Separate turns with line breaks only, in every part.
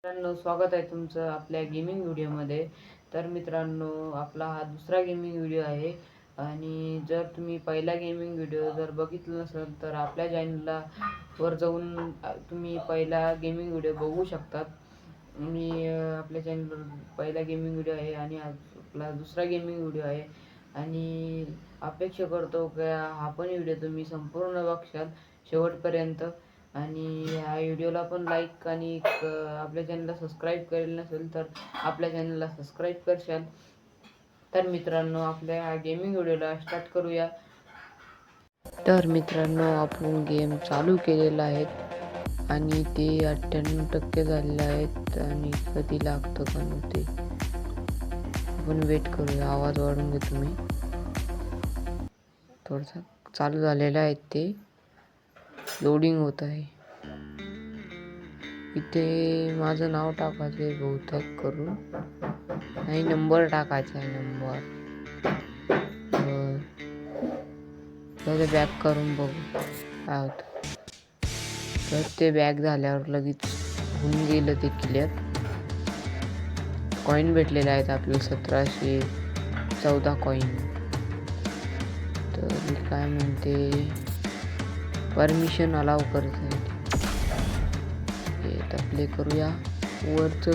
मित्रांनो, स्वागत आहे तुमचं आपल्या गेमिंग व्हिडिओमध्ये. तर मित्रांनो, आपला हा दुसरा गेमिंग व्हिडिओ आहे. आणि जर तुम्ही पहिला गेमिंग व्हिडिओ जर बघितला नसेल तर आपल्या चॅनलला वर जाऊन तुम्ही पहिला गेमिंग व्हिडिओ बघू शकतात. मी आपल्या चॅनलवर पहिला गेमिंग व्हिडिओ आहे आणि आपला दुसरा गेमिंग व्हिडिओ आहे. आणि अपेक्षा करतो की हा पण व्हिडिओ तुम्ही संपूर्ण बघशाल शेवटपर्यंत. आणि ह्या व्हिडिओला पण लाईक आणि आपल्या चॅनलला सबस्क्राईब केलेलं नसेल तर आपल्या चॅनलला सबस्क्राईब करशाल. तर मित्रांनो, आपल्या ह्या गेमिंग व्हिडिओला स्टार्ट करूया. तर मित्रांनो, आपण गेम चालू केलेला आहे आणि ते 98% झालेले आहेत आणि कधी लागतं का नव्हते. आपण वेट करूया. आवाज वाढून घे तुम्ही. थोडंसं चालू झालेलं आहे, ते लोडिंग होत आहे. इथे माझं नाव टाकायचं आहे बहुतेक करून, नाही नंबर टाकायचा आहे. नंबर तर बॅक करून बघू काय होतं. तर ते बॅक झाल्यावर लगेच होऊन गेलं ते क्लिअर. कॉईन भेटलेले आहेत आपल्याला 1714 कॉईन. तर काय म्हणते, परमिशन अलाव करत आहे. आता प्ले करूया. वरचं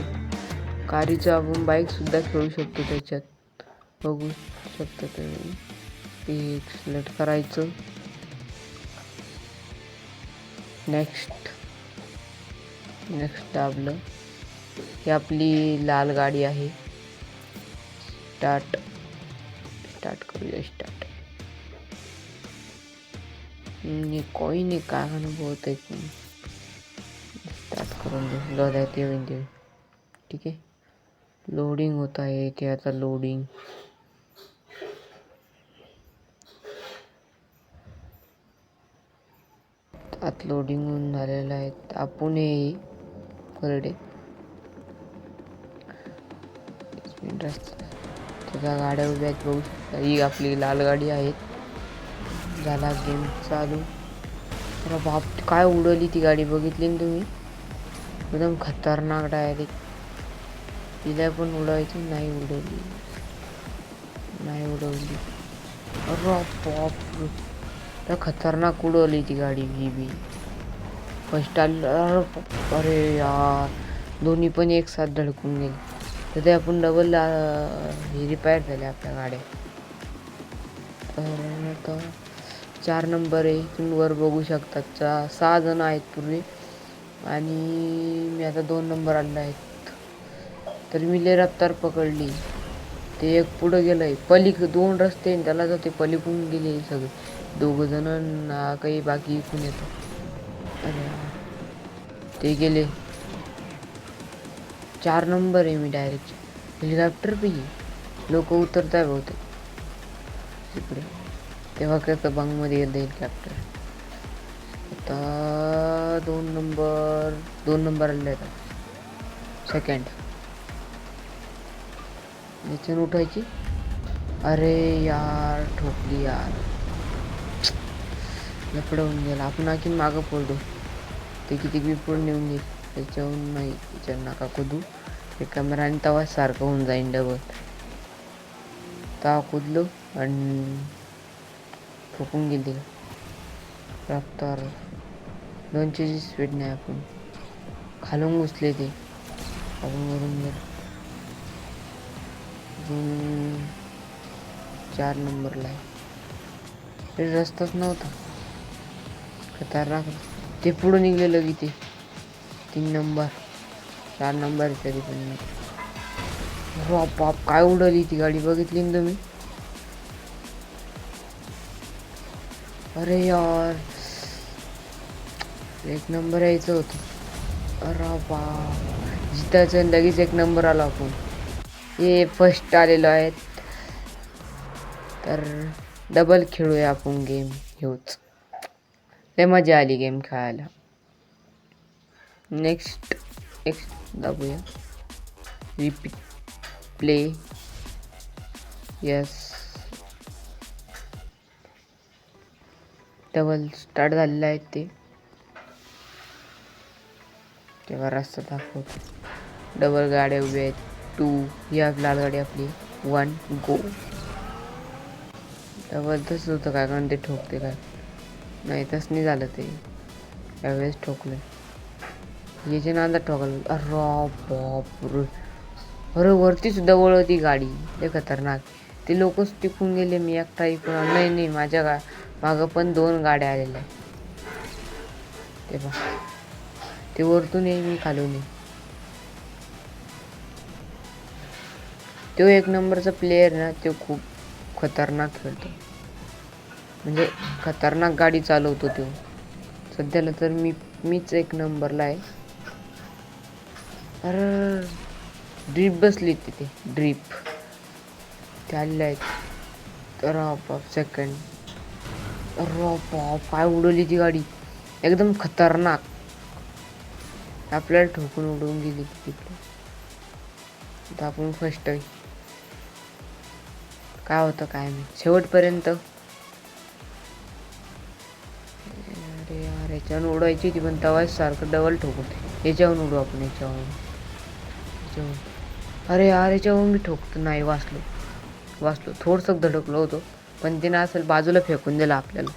कारचं आपण बाईक सुद्धा खेळू शकतो त्याच्यात, बघू शकता तुम्ही. ते सिलेक्ट करायचं. नेक्स्ट दाबलं. ही आपली लाल गाडी आहे. स्टार्ट करूया. कॉईन आहे काय अनुभवत आहे. स्टार्ट करून दे. ते होईन ते. ठीक आहे. लोडिंग होत आहे ते आता. लोडिंग आत लोडिंग होऊन झालेलं आहे. आपण हे परडे त्याच्या गाड्या उभ्या आहेत, बघू शकता. ही आपली लाल गाडी आहे. झाला गेम चालू. अरे बाप, काय उडवली ती गाडी, बघितली ना तुम्ही? एकदम खतरनाक डायरेक्ट. तिला पण उडवायची, नाही उडवली. अरे बाप, तर खतरनाक उडवली ती गाडी. बी फर्स्ट आली. अरे यार, दोन्ही पण एक साथ धडकून गेले. तर ते आपण डबल रिपेअर झाले आपल्या गाड्या. तर आता 4 नंबर आहे. तुम्ही वर बघू शकता. 6 जण आहेत पूर्वी आणि मी आता 2 नंबर आलेला आहेत. तर मी लय रफ्तार पकडली. ते एक पुढं गेलंय. 2 रस्ते त्याला जाते, पलीकडून गेले सगळे 2 जण. काही बाकी इकडून येतात. अरे ते गेले. 4 नंबर आहे मी डायरेक्ट. हेलिकॉप्टर पे लोक उतरत आहे बहुतेक तिकडे. तेव्हा कसं बंगमध्ये येतं हेलिकॉप्टर. आता 2 नंबर आले आहेत. सेकंड याच्यानं उठायची. अरे यार, ठोकली यार. लपड होऊन गेला. आपण आणखीन मागं पडलो. ते किती बी पुढे नेऊन गेली. त्याच्याहून नाही, त्याच्या नका कुदू. ते कॅमेराने तवा सारखं होऊन जाईन डबल. तवा कुदलो आणि ठोकून गेली. रफ्तार 200ची स्पीड नाही. आपण खालून घुसले ते. आपण वरून गेलो. 4 नंबरला आहे. रस्ताच नव्हता. खतरनाक. ते पुढं निघलेलं की ते 3 नंबर 4 नंबर तरी पण. बाप, काय उडवली ती गाडी, बघितली ना तुम्ही? अरे यार, 1 नंबर यायचं होतं. अरे बाप, जितायचं लगेच 1 नंबर आला. आपण हे फर्स्ट आलेलो आहेत. तर डबल खेळूया आपण गेम. हेच लय मजा आली गेम खेळायला. नेक्स्ट दाबूया. Repeat play. Yes, double start झालेलं आहे ते. तेव्हा रस्ता दाखवतो. डबल गाड्या उभ्या आहेत. 2 ही लाल गाडी आपली. 1 गो. डबलच होतं काय कारण ते ठोकते काय नाही तसं नाही झालं ते यावेळेस ठोकलं. याच्या नांदा ठोकलं. अरे बापरे. अरे वरती सुद्धा वळती गाडी. ते खतरनाक. ते लोकच टिकून गेले. मी एकटा इकडून नाही माझ्या मागं पण 2 गाड्या आलेल्या. ते पहा ते वरतून ये मी खालून ये. तो 1 नंबरचा प्लेयर ना तो खूप खतरनाक खेळतो. म्हणजे खतरनाक गाडी चालवतो तो. सध्याला तर मीच 1 नंबरला आहे. अरे ड्रीप बसली तिथे. ड्रीप ते आलेले आहेत. तर बाप सेकंड. अरे बाप काय उडवली ती गाडी. एकदम खतरनाक. आपल्याला ठोकून उडवून गेली तिकडे. आता आपण फर्स्ट आहे. काय होतं काय नाही शेवटपर्यंत. अरे यार याच्यावरून उडवायची ती पण तवाच सारखं डबल ठोकून. याच्यावरून उडू आपण याच्यावरून. अरे यार याच्यावरून मी ठोकतो नाही वाचलो थोडंसं धडकलो होतो पण तिने असेल बाजूला फेकून दिला आपल्याला.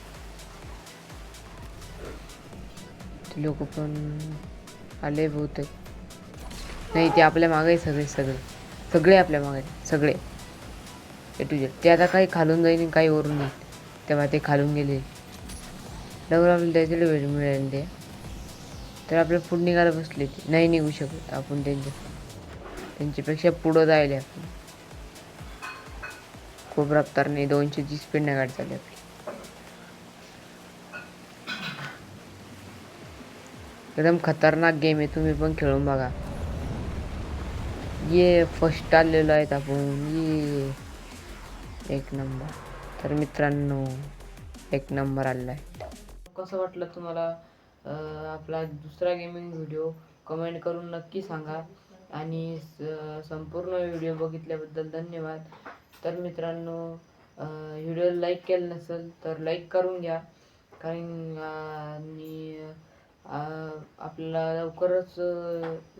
ते लोक पण आले बहुतेक. नाही ते आपल्या मागे सगळे आपल्या मागे सगळे ए टू जेड. ते आता काही खालून जाईल काही वरून येईल तेव्हा ते खालून गेले. डबल आपल्याला त्याचे मिळेल ते. तर आपल्या पुढे निघायला बसले ते नाही निघू शकत आपण त्यांच्यापेक्षा पुढं जायला आपण. खूप रफ्तारने 200ची स्पीडने गाडी चालली आपली. एकदम खतरनाक गेम आहे. तुम्ही पण खेळून बघा. ये फर्स्ट आलेलो आहेत आपण. ये 1 नंबर. तर मित्रांनो 1 नंबर आलेला आहे. कसं वाटलं तुम्हाला आपला दुसरा गेमिंग व्हिडिओ कमेंट करून नक्की सांगा. आणि संपूर्ण व्हिडिओ बघितल्याबद्दल धन्यवाद. तर मित्रांनो व्हिडिओ लाईक केलं नसेल तर लाईक करून घ्या. कारण आणि आपल्याला लवकरच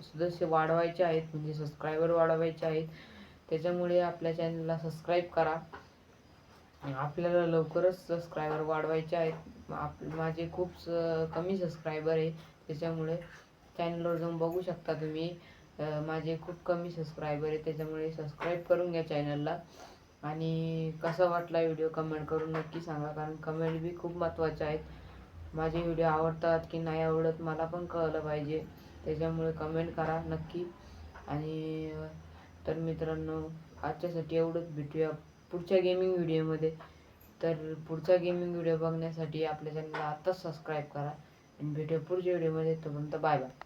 सदस्य वाढवायचे आहेत म्हणजे सबस्क्रायबर वाढवायचे आहेत. त्याच्यामुळे आपल्या चॅनलला सबस्क्राईब करा. आपल्याला लवकरच सबस्क्रायबर वाढवायचे आहेत. माझे खूप कमी सबस्क्रायबर आहे. त्याच्यामुळे चॅनलवर जाऊन बघू शकता तुम्ही. माझे खूप कमी सबस्क्रायबर आहे. त्याच्यामुळे सबस्क्राईब करून घ्या चॅनलला. आणि कसा वाटला व्हिडिओ कमेंट करून नक्की सांगा. कारण कमेंट बी खूप महत्त्वाच्या आहेत. माझे व्हिडिओ आवडतात की नाही आवडत मला पण कळलं पाहिजे. त्याच्यामुळे कमेंट करा नक्की. आणि तर मित्रांनो आजच्यासाठी एवढंच. भेटूया पुढच्या गेमिंग व्हिडिओमध्ये. तर पुढचा गेमिंग व्हिडिओ बघण्यासाठी आपल्या चॅनलला आत्ताच सबस्क्राईब करा. आणि भेटूया पुढच्या व्हिडिओमध्ये. तोपर्यंत बाय बाय.